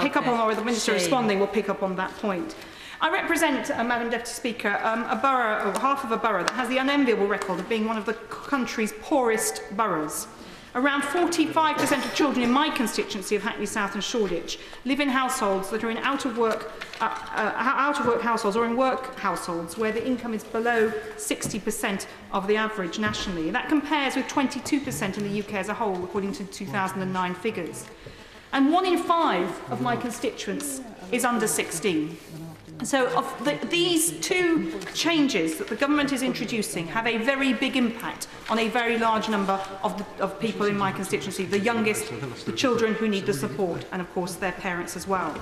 pick up on, or the Minister responding will pick up on that point. I represent, Madam Deputy Speaker, a borough, or half of a borough, that has the unenviable record of being one of the country's poorest boroughs. Around 45% of children in my constituency of Hackney South and Shoreditch live in households that are in out-of-work households or in work households where the income is below 60% of the average nationally. That compares with 22% in the UK as a whole, according to 2009 figures. And 1 in 5 of my constituents is under 16. So these two changes that the government is introducing have a very big impact on a very large number of people in my constituency, the youngest, the children who need the support, and of course their parents as well.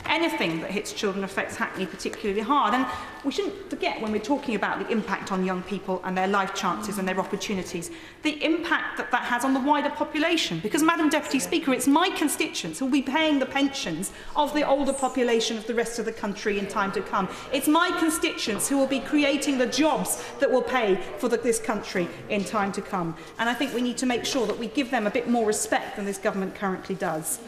Anything that hits children affects Hackney particularly hard, and we shouldn't forget, when we're talking about the impact on young people and their life chances and their opportunities, the impact that that has on the wider population. Because, Madam Deputy Speaker, it's my constituents who will be paying the pensions of the older population of the rest of the country in time to come. It's my constituents who will be creating the jobs that will pay for this country in time to come. And I think we need to make sure that we give them a bit more respect than this government currently does.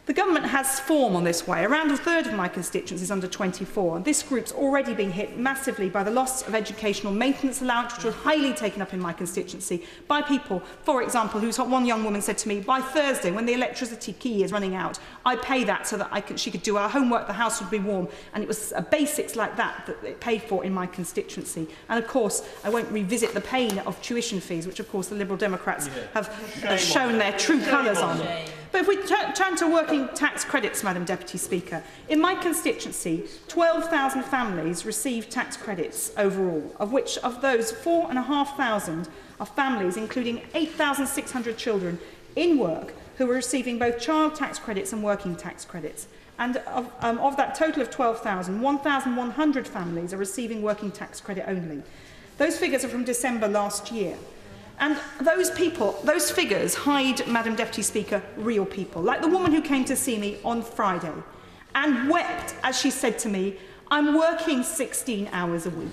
The government has form on this way. Around a third of my constituents is under 24, and this group's already been hit massively by the loss of educational maintenance allowance, which was highly taken up in my constituency by people, for example, one young woman said to me, by Thursday, when the electricity key is running out, I pay that so that she could do her homework, the house would be warm, and it was basics like that that it paid for in my constituency. And of course, I won't revisit the pain of tuition fees, which of course the Liberal Democrats have shown their true colours on. But if we turn to working tax credits, Madam Deputy Speaker, in my constituency, 12,000 families receive tax credits overall, of which of those 4,500 are families including 8,600 children in work who are receiving both child tax credits and working tax credits. And of that total of 12,000, 1,100 families are receiving working tax credit only. Those figures are from December last year. And those figures hide, Madam Deputy Speaker, real people, like the woman who came to see me on Friday and wept as she said to me, I'm working 16 hours a week.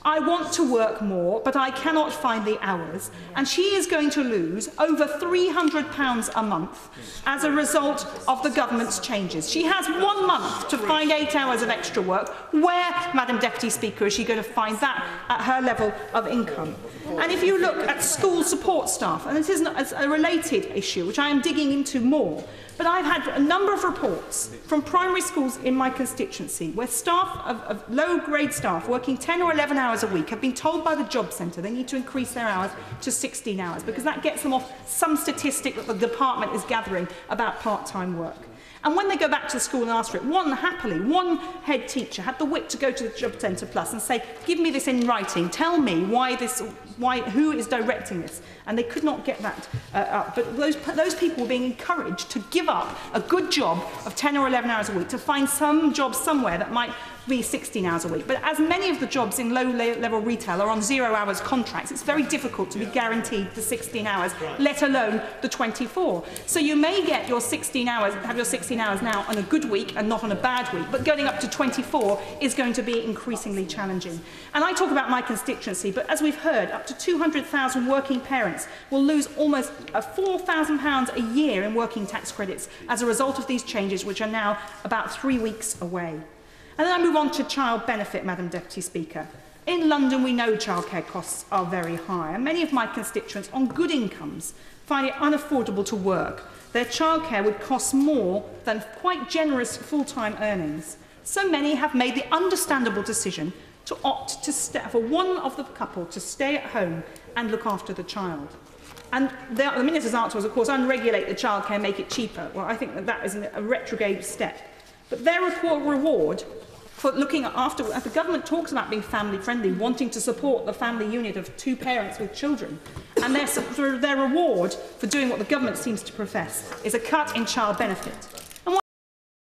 I want to work more, but I cannot find the hours. And she is going to lose over £300 a month as a result of the government's changes. She has 1 month to find 8 hours of extra work. Where, Madam Deputy Speaker, is she going to find that at her level of income? And if you look at school support staff, and this isn't a related issue, which I am digging into more, but I've had a number of reports from primary schools in my constituency where staff of low-grade staff working 10 or 11 hours a week have been told by the job centre they need to increase their hours to 16 hours because that gets them off some statistic that the department is gathering about part-time work. And when they go back to the school and ask for it, one head teacher had the wit to go to the Job Centre Plus and say, give me this in writing, tell me who is directing this. And they could not get that up. But those people were being encouraged to give up a good job of 10 or 11 hours a week to find some job somewhere that might be 16 hours a week. But as many of the jobs in low-level retail are on 0 hours contracts, it's very difficult to be guaranteed the 16 hours, let alone the 24. So you may get your 16 hours, have your 16 hours now on a good week and not on a bad week, but going up to 24 is going to be increasingly challenging. And I talk about my constituency, but as we've heard, up to 200,000 working parents will lose almost £4,000 a year in working tax credits as a result of these changes, which are now about 3 weeks away. And then I move on to child benefit, Madam Deputy Speaker. In London, we know childcare costs are very high, and many of my constituents on good incomes find it unaffordable to work. Their childcare would cost more than quite generous full-time earnings. So many have made the understandable decision to opt for one of the couple to stay at home and look after the child. And the Minister's answer was, of course, unregulate the childcare, make it cheaper. Well, I think that is a retrograde step. But their reward for looking after, as the government talks about being family-friendly, wanting to support the family unit of 2 parents with children, and their reward for doing what the government seems to profess is a cut in child benefit.